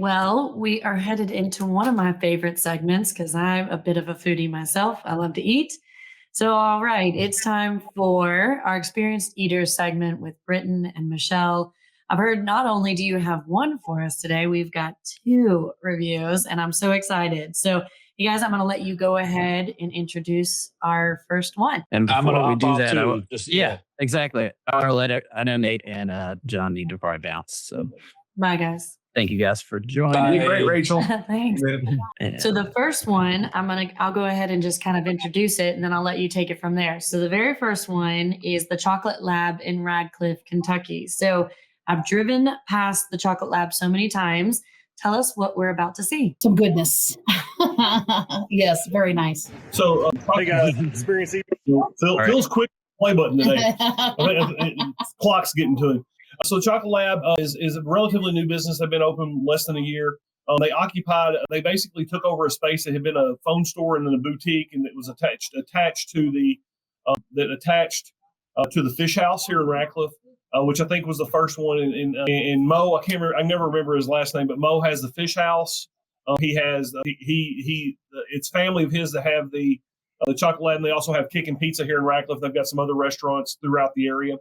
Well, we are headed into one of my favorite segments because I'm a bit of a foodie myself. I love to eat. So, all right, it's time for our experienced eaters segment with Britten and Michele. I've heard not only do you have one for us today, we've got two reviews, and I'm so excited. So, you guys, I'm going to let you go ahead and introduce our first one. And before we do that, too, exactly. I know Nate and John need to probably bounce. So Bye, guys. thank you guys for joining. Bye. Great, Rachel. Thanks. Yeah. So the first one, I'll go ahead and just kind of introduce it, and then I'll let you take it from there. So the very first one is the Chocolate Lab in Radcliff, Kentucky. So I've driven past the Chocolate Lab so many times. Tell us what we're about to see. Some goodness. Yes, very nice. So, Hey guys, experience Phil's quick play button today. Clock's getting to him. So, Chocolate Lab is a relatively new business. They've been open less than a year. They basically took over a space that had been a phone store and then a boutique, and it was attached to the fish house here in Radcliff, which I think was the first one in Mo. I never remember his last name, but Mo has the fish house. It's family of his that have the Chocolate Lab, and they also have Kickin' Pizza here in Radcliff. They've got some other restaurants throughout the area.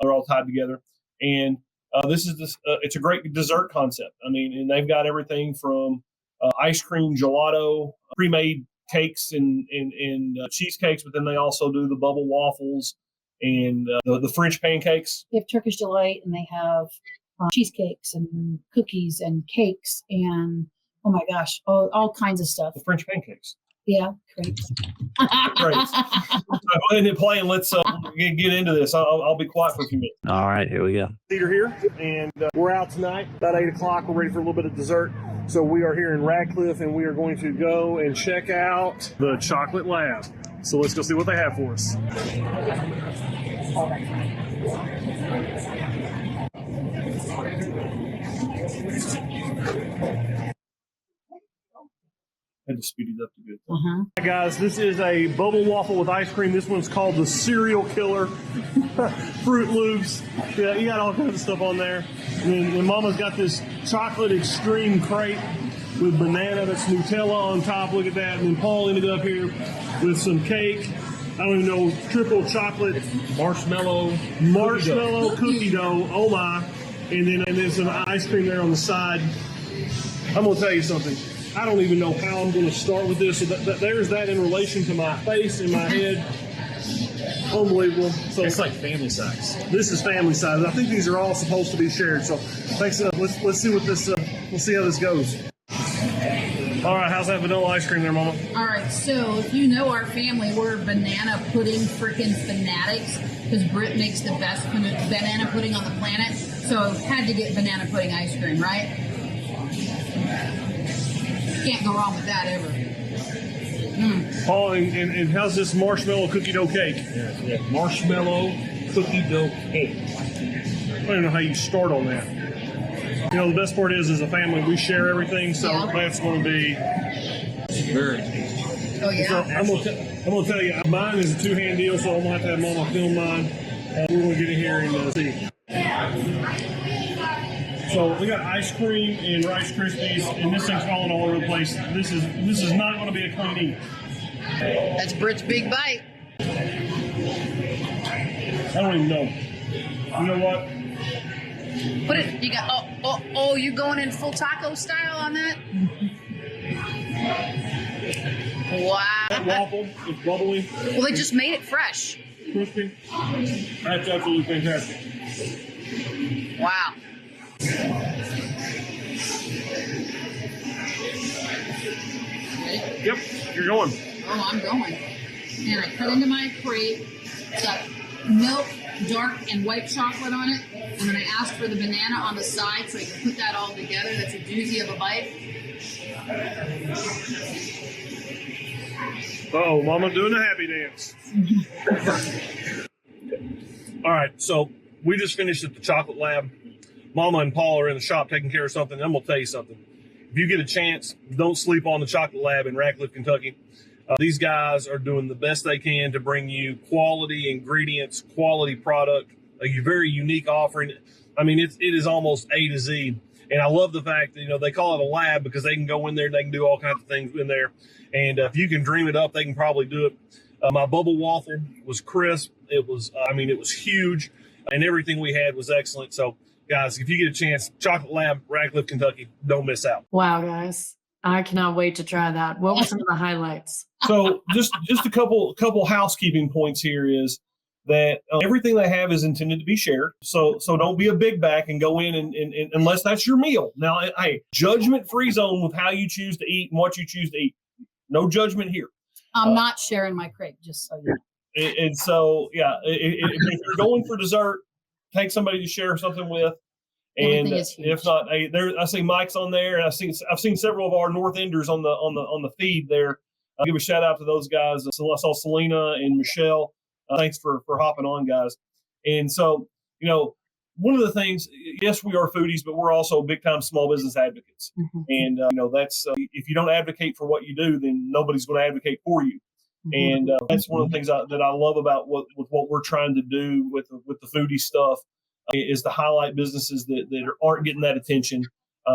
They're all tied together, and it's a great dessert concept. I mean, and they've got everything from ice cream, gelato, pre-made cakes, and cheesecakes, but then they also do the bubble waffles and the French pancakes. They have Turkish delight, and they have cheesecakes and cookies and cakes and oh my gosh, all kinds of stuff. The French pancakes. Yeah, great. Great. So go ahead and play, and let's get into this. I'll be quiet for a few minutes. All right, here we go. Theater here, and we're out tonight about 8 o'clock. We're ready for a little bit of dessert. So we are here in Radcliff, and we are going to go and check out the Chocolate Lab. So let's go see what they have for us. I had to speed it up to good. Hi guys, this is a bubble waffle with ice cream. This one's called the Cereal Killer. Fruit Loops. Yeah, you got all kinds of stuff on there. And then Mama's got this chocolate extreme crepe with banana. That's Nutella on top. Look at that. And then Paul ended up here with some cake. I don't even know, triple chocolate marshmallow cookie dough. Oh my! And then some ice cream there on the side. I'm gonna tell you something. I don't even know how I'm gonna start with this. So there's that in relation to my face and my head. Unbelievable. So it's like family size. This is family size. I think these are all supposed to be shared. So thanks. Let's see what this. We'll see how this goes. All right, how's that vanilla ice cream there, Mama? All right, so if you know our family, we're banana pudding freaking fanatics because Britt makes the best banana pudding on the planet. So had to get banana pudding ice cream, right? Can't go wrong with that ever. Paul, and how's this marshmallow cookie dough cake? Yeah. Marshmallow cookie dough cake. I don't know how you start on that. You know, the best part is, as a family, we share everything, so that's going to be very tasty. Oh, yeah. So I'm gonna tell you, mine is a two-hand deal, so I'm going to have to have Mama film mine. We're going to get in here and see. So we got ice cream and Rice Krispies, and this thing's falling all over the place. This is not going to be a clean eat. That's Britt's big bite. I don't even know. You know what? Put it. You got. Oh! You going in full taco style on that? Wow. That waffle is bubbly. Well, they just made it fresh. Crispy. That's absolutely fantastic. Wow. Yep, you're going. Oh, I'm going. And I cut into my crepe. It's got milk, dark, and white chocolate on it. And then I asked for the banana on the side so I could put that all together. That's a doozy of a bite. Uh-oh, Mama doing the happy dance. All right, so we just finished at the Chocolate Lab. Mama and Paul are in the shop taking care of something. I'm going to tell you something. If you get a chance, don't sleep on the Chocolate Lab in Radcliff, Kentucky. These guys are doing the best they can to bring you quality ingredients, quality product, a very unique offering. I mean, it is almost A to Z. And I love the fact that, they call it a lab because they can go in there and they can do all kinds of things in there. And if you can dream it up, they can probably do it. My bubble waffle was crisp. It was, it was huge, and everything we had was excellent. So, guys, if you get a chance, Chocolate Lab, Radcliff, Kentucky, don't miss out. Wow, guys. I cannot wait to try that. What were some of the highlights? So just a couple housekeeping points here is that everything they have is intended to be shared. So don't be a big back and go in and unless that's your meal. Now, hey, judgment-free zone with how you choose to eat and what you choose to eat. No judgment here. I'm not sharing my crate, just so you know. And so, yeah, if you're going for dessert, take somebody to share something with. And Everything is huge. if not, I see Mike's on there, and I've seen several of our North Enders on the feed there. I'll give a shout out to those guys. So I saw Selena and Michelle. Thanks for hopping on, guys. And so, one of the things, yes, we are foodies, but we're also big time small business advocates. Mm-hmm. And that's if you don't advocate for what you do, then nobody's going to advocate for you. Mm-hmm. And that's one of the things that I love about what we're trying to do with the foodie stuff is to highlight businesses that aren't getting that attention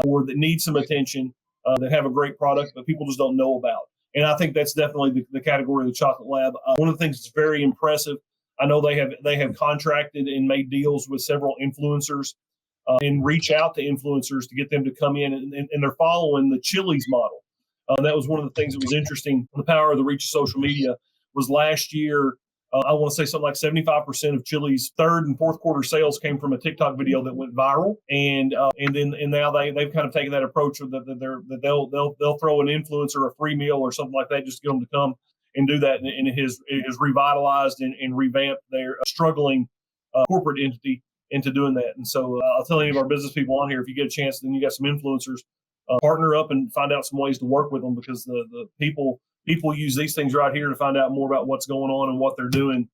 or that need some attention, that have a great product, but people just don't know about. And I think that's definitely the category of the Chocolate Lab. One of the things that's very impressive, I know they have contracted and made deals with several influencers and reach out to influencers to get them to come in, and they're following the Chili's model. That was one of the things that was interesting. The power of the reach of social media was last year. I want to say something like 75% of Chili's third and fourth quarter sales came from a TikTok video that went viral, and now they've kind of taken that approach that they'll throw an influencer a free meal or something like that just to get them to come and do that, and it has revitalized and revamped their struggling corporate entity into doing that. And so I'll tell any of our business people on here, if you get a chance, then you got some influencers, partner up and find out some ways to work with them, because the people use these things right here to find out more about what's going on and what they're doing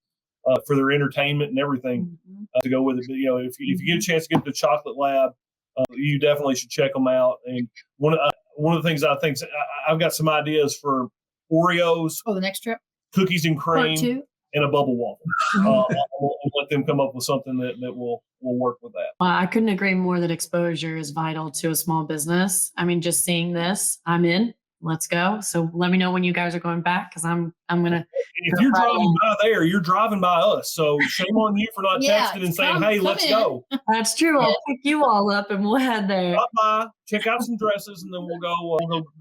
for their entertainment and everything to go with it. But, if you get a chance to get to the Chocolate Lab, you definitely should check them out. And one of the things I think, I've got some ideas for Oreos, Oh, the next trip? cookies and Part cream, two? and a bubble waffle. I'll let them come up with something that will work with that. Well, I couldn't agree more that exposure is vital to a small business. I mean, just seeing this, I'm in. Let's go. So let me know when you guys are going back, because I'm gonna. If you're driving by there, you're driving by us. So shame on you for not Yeah, texting and saying, come- "Hey, come let's in." go." That's true. I'll pick you all up and we'll head there. Stop by, check out some dresses, and then we'll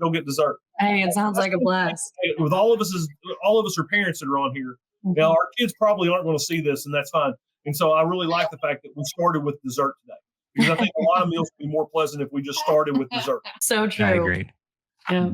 go get dessert. Hey, it sounds like a blast. With all of us are parents that are on here. Now our kids probably aren't going to see this, and that's fine. And so I really like the fact that we started with dessert today, because I think a lot of meals would be more pleasant if we just started with dessert. So true. I agree. Yeah.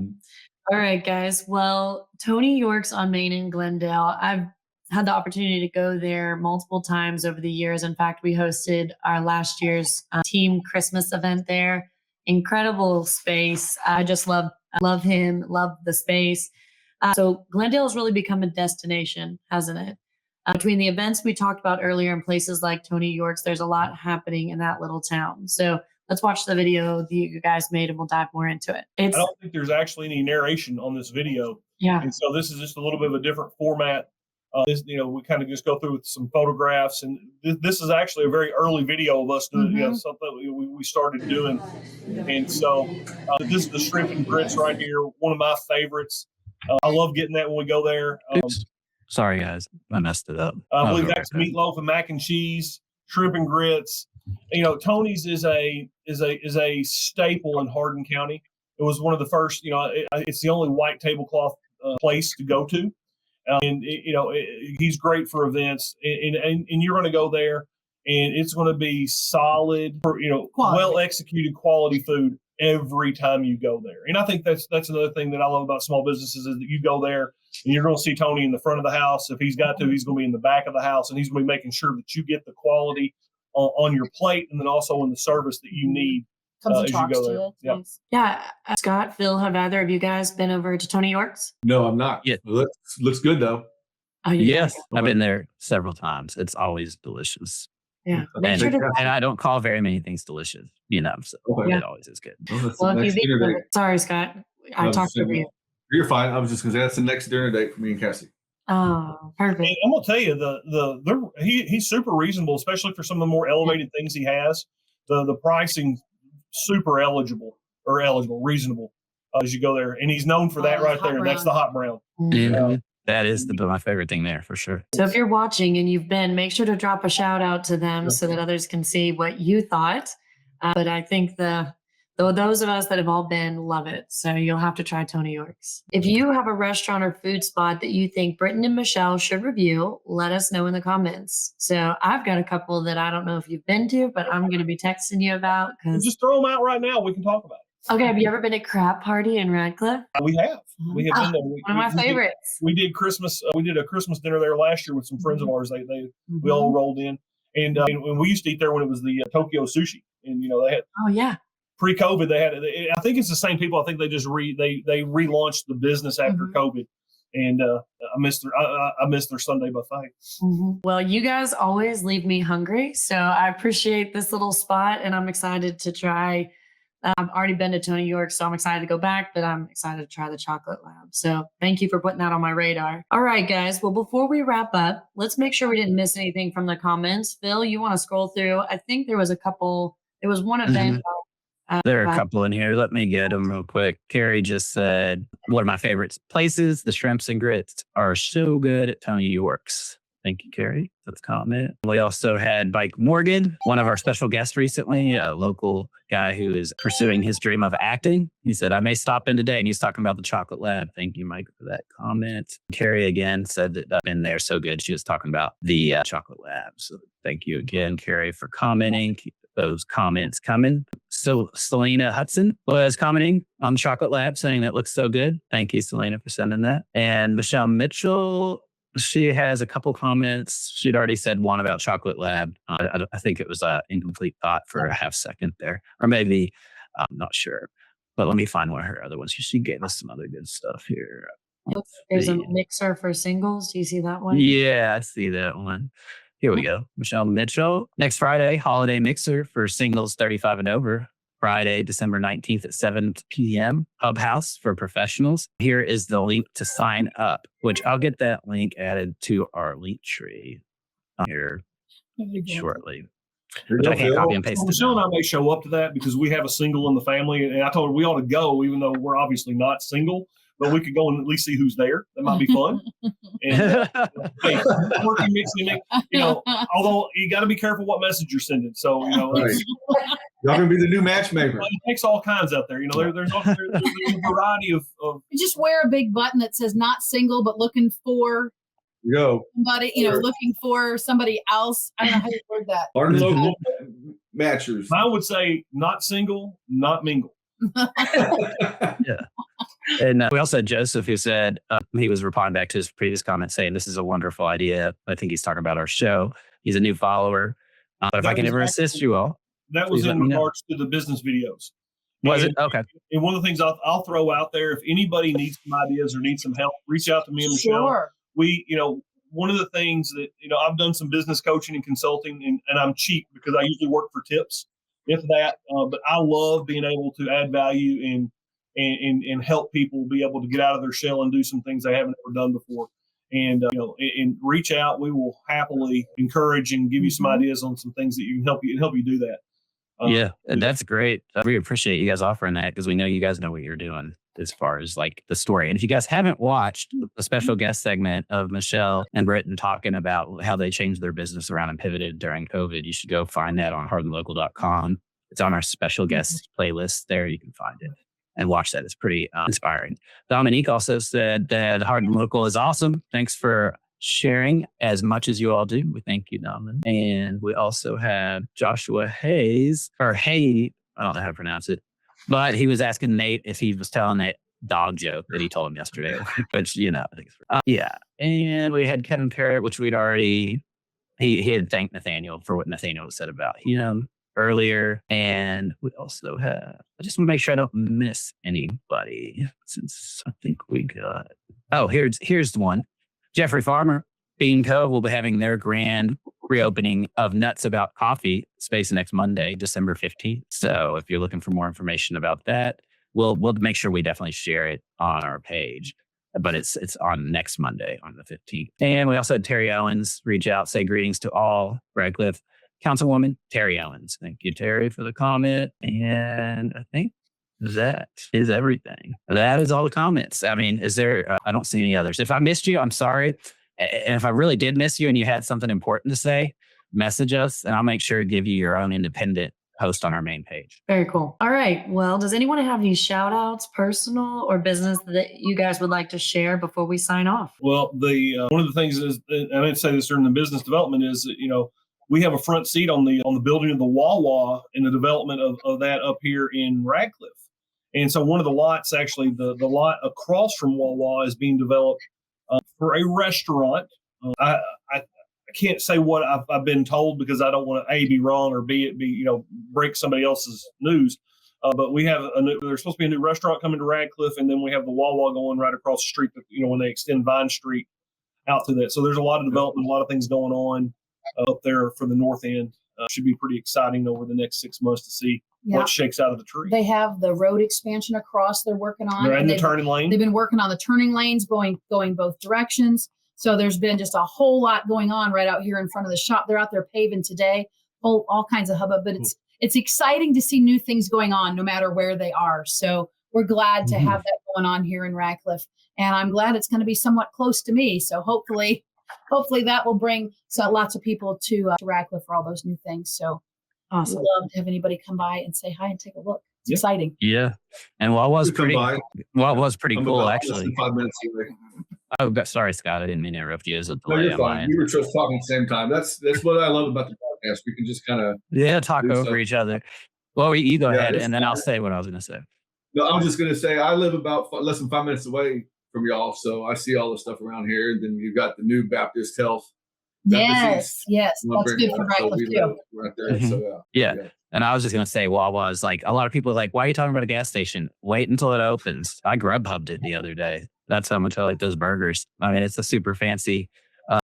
All right, guys. Well, Tony York's on Main in Glendale. I've had the opportunity to go there multiple times over the years. In fact, we hosted our last year's team Christmas event there. Incredible space. I just love him, love the space. So Glendale has really become a destination, hasn't it? Between the events we talked about earlier and places like Tony York's, there's a lot happening in that little town. So let's watch the video that you guys made and we'll dive more into it. I don't think there's actually any narration on this video. Yeah. And so this is just a little bit of a different format. We kind of just go through with some photographs, and this is actually a very early video of us doing, something we started doing. And so this is the shrimp and grits right here, one of my favorites. I love getting that when we go there. Oops. Sorry, guys. I messed it up. I believe that's meatloaf and mac and cheese, shrimp and grits. Tony's is a staple in Hardin County. It was one of the first. It's the only white tablecloth place to go to, and he's great for events. And you're going to go there, and it's going to be solid, well executed quality food every time you go there. And I think that's another thing that I love about small businesses, is that you go there and you're going to see Tony in the front of the house. If he's got to, he's going to be in the back of the house, and he's going to be making sure that you get the quality on your plate, and then also in the service that you need as you go there. Yeah. Yeah. Scott, Phil, have either of you guys been over to Tony York's? No, I'm not. Yeah. Looks good though. Oh, Yes, I've been there several times. It's always delicious. Yeah. And, and I don't call very many things delicious, so Okay. it always is good. Well, that's Well, the if next you dinner think, date. sorry, Scott, I talked over you. You're fine. I was just going to say that's the next dinner date for me and Cassie. Oh, perfect. And I'm gonna tell you, he's super reasonable, especially for some of the more elevated things he has. The pricing super reasonable as you go there. And he's known for that right there. And that's the hot brown. Mhm. That is my favorite thing there for sure. So if you're watching and you've been, make sure to drop a shout out to them so that others can see what you thought. But I think those of us that have all been love it. So you'll have to try Tony York's. If you have a restaurant or food spot that you think Britten and Michele should review, let us know in the comments. So I've got a couple that I don't know if you've been to, but I'm going to be texting you about. Just throw them out right now. We can talk about it. Okay, have you ever been to Crab Party in Radclifff? We have. We have been there. One of my favorites. We did Christmas. We did a Christmas dinner there last year with some friends of ours. We all rolled in, and we used to eat there when it was the Tokyo Sushi, and they had. Oh yeah. Pre-COVID, they had. I think it's the same people. I think they just they relaunched the business after COVID, and I missed their Sunday buffet. Well, you guys always leave me hungry, so I appreciate this little spot, and I'm excited to try. I've already been to Tony York, so I'm excited to go back, but I'm excited to try the chocolate lab. So thank you for putting that on my radar. All right, guys. Well, before we wrap up, let's make sure we didn't miss anything from the comments. Phil, you want to scroll through? I think there was a couple. There was one event. There are a couple in here. Let me get them real quick. Carrie just said, one of my favorite places, the shrimps and grits are so good at Tony York's. Thank you, Carrie. That's a comment. We also had Mike Morgan, one of our special guests recently, a local guy who is pursuing his dream of acting. He said, I may stop in today. And he's talking about the chocolate lab. Thank you, Mike, for that comment. Carrie again said that I've been there so good. She was talking about the chocolate lab. So thank you again, Carrie, for commenting. Keep those comments coming. So Selena Hudson was commenting on the chocolate lab, saying that looks so good. Thank you, Selena, for sending that. And Michelle Mitchell, she has a couple comments. She'd already said one about chocolate lab. I think it was an incomplete thought for a half second there, or maybe I'm not sure. But let me find one of her other ones. She gave us some other good stuff here. There's a mixer for singles. Do you see that one? Yeah, I see that one. Here we go. Michelle Mitchell. Next Friday, holiday mixer for singles 35 and over. Friday, December 19th at 7 p.m. Hub House for professionals. Here is the link to sign up, which I'll get that link added to our link tree here shortly. Which I can't copy and paste. Michelle and I may show up to that because we have a single in the family, and I told her we ought to go, even though we're obviously not single. But we could go and at least see who's there. That might be fun. And hey, working, mixing, although you got to be careful what message you're sending. So, right. Y'all gonna be the new matchmaker. It takes all kinds out there. There's a variety of. You just wear a big button that says "not single" but looking for somebody. Looking for somebody else. I don't know how you word that. Hardin local matchers. I would say not single, not mingle. Yeah. And we also had Joseph, who said he was replying back to his previous comment saying, this is a wonderful idea. I think he's talking about our show. He's a new follower. But if I can ever assist you all. That was in regards to the business videos. Was it? Okay. And one of the things I'll throw out there, if anybody needs some ideas or needs some help, reach out to me and Michelle. Sure. One of the things that, I've done some business coaching and consulting, and I'm cheap because I usually work for tips, if that. But I love being able to add value and help people be able to get out of their shell and do some things they haven't ever done before. And and reach out. We will happily encourage and give you some ideas on some things that you can help you do that. And that's great. We appreciate you guys offering that because we know you guys know what you're doing as far as like the story. And if you guys haven't watched the special guest segment of Michelle and Britten talking about how they changed their business around and pivoted during COVID, you should go find that on hardinlocal.com. It's on our special guest playlist there. You can find it and watch that. It's pretty inspiring. Dominique also said that Hardin Local is awesome. Thanks for sharing as much as you all do. We thank you, Dominic. And we also have Joshua Hayes, or Hay, I don't know how to pronounce it, but he was asking Nate if he was telling that dog joke that he told him yesterday, which, I think it's And we had Kevin Parrott, which we'd already, he had thanked Nathaniel for what Nathaniel said about him earlier. And we also have, I just want to make sure I don't miss anybody since I think we got, here's the one. Jeffrey Farmer, Bean Co. will be having their grand reopening of Nuts About Coffee space next Monday, December 15th. So if you're looking for more information about that, we'll make sure we definitely share it on our page. But it's on next Monday on the 15th. And we also had Terry Owens reach out, say greetings to all. Radcliff Councilwoman Terry Owens. Thank you, Terry, for the comment. And I think that is everything. That is all the comments. I mean, is there, I don't see any others. If I missed you, I'm sorry. And if I really did miss you and you had something important to say, message us and I'll make sure to give you your own independent post on our main page. Very cool. All right. Well, does anyone have any shout outs, personal or business, that you guys would like to share before we sign off? Well, the one of the things is, and I didn't say this during the business development, is that, we have a front seat on the building of the Wawa and the development of that up here in Radcliff. And so one of the lots, actually, the lot across from Wawa is being developed for a restaurant. I can't say what I've been told because I don't want to A, be wrong, or B, it be, break somebody else's news. But we have there's supposed to be a new restaurant coming to Radcliff, and then we have the Wawa going right across the street, when they extend Vine Street out to that. So there's a lot of development, a lot of things going on up there for the north end. Should be pretty exciting over the next 6 months to see what shakes out of the tree. They have the road expansion across they're working on. They're in the turning lane. They've been working on the turning lanes going both directions. So there's been just a whole lot going on right out here in front of the shop. They're out there paving today, all kinds of hubbub, but it's exciting to see new things going on no matter where they are. So we're glad to have that going on here in Radcliff. And I'm glad it's going to be somewhat close to me. So hopefully that will bring lots of people to Radcliff for all those new things. So awesome. We'd love to have anybody come by and say hi and take a look. It's exciting. Yeah. And was pretty cool, actually. 5 minutes away. Oh, sorry, Scott. I didn't mean to interrupt you. No, you're fine. We were just talking at the same time. That's what I love about the podcast. We can just kind of talk over each other. Well, you go ahead, and then I'll say what I was going to say. No, I was just going to say I live about less than 5 minutes away from y'all, so I see all the stuff around here. And then you've got the new Baptist Health. Yes, that's good for Radcliff too. Right there. So yeah. And I was just going to say, Wawa is like, a lot of people are like, why are you talking about a gas station? Wait until it opens. I Grubhubbed it the other day. That's how much I like those burgers. I mean, it's a super fancy,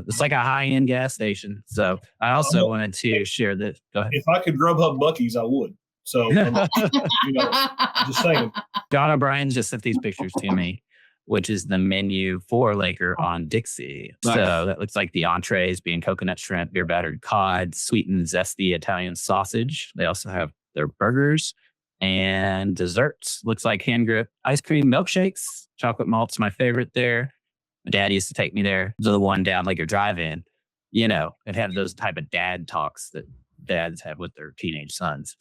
it's like a high-end gas station. So I also wanted to share this. Go ahead. If I could Grubhub Buc-ee's, I would. So, just saying. John O'Brien's just sent these pictures to me, which is the menu for Laker on Dixie. Nice. So that looks like the entrees being coconut shrimp, beer battered cod, sweet and zesty Italian sausage. They also have their burgers and desserts. Looks like hand grip ice cream milkshakes. Chocolate malt's my favorite there. My dad used to take me there to the one down Laker Drive-In, and have those type of dad talks that dads have with their teenage sons.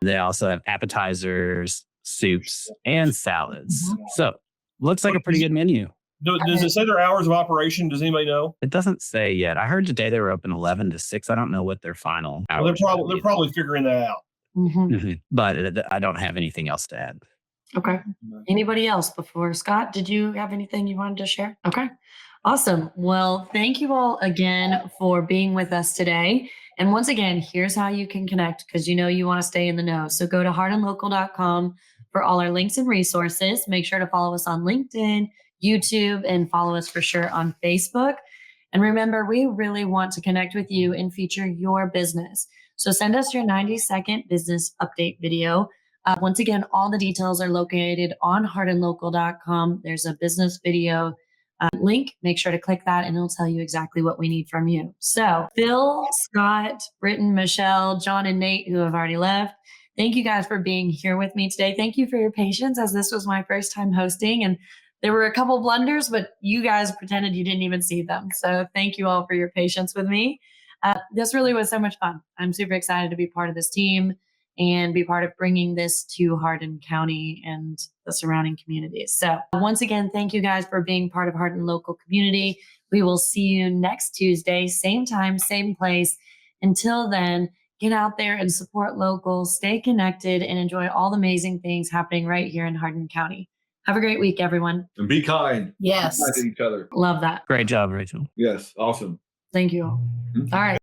They also have appetizers, soups, and salads. So looks like a pretty good menu. Does it say their hours of operation? Does anybody know? It doesn't say yet. I heard today they were open 11 to 6. I don't know what their final hours are. They're probably figuring that out. But I don't have anything else to add. Okay. Anybody else before Scott? Did you have anything you wanted to share? Okay. Awesome. Well, thank you all again for being with us today. And once again, here's how you can connect because you want to stay in the know. So go to hardinlocal.com for all our links and resources. Make sure to follow us on LinkedIn, YouTube, and follow us for sure on Facebook. And remember, we really want to connect with you and feature your business. So send us your 90-second business update video. Once again, all the details are located on hardinlocal.com. There's a business video link. Make sure to click that and it'll tell you exactly what we need from you. So Phil, Scott, Britten, Michele, John, and Nate, who have already left, thank you guys for being here with me today. Thank you for your patience as this was my first time hosting and there were a couple blunders, but you guys pretended you didn't even see them. So thank you all for your patience with me. This really was so much fun. I'm super excited to be part of this team and be part of bringing this to Hardin County and the surrounding communities. So once again, thank you guys for being part of Hardin Local Community. We will see you next Tuesday, same time, same place. Until then, get out there and support local, stay connected, and enjoy all the amazing things happening right here in Hardin County. Have a great week, everyone. And be kind. Yes. Be kind to each other. Love that. Great job, Rachel. Yes. Awesome. Thank you all. All right.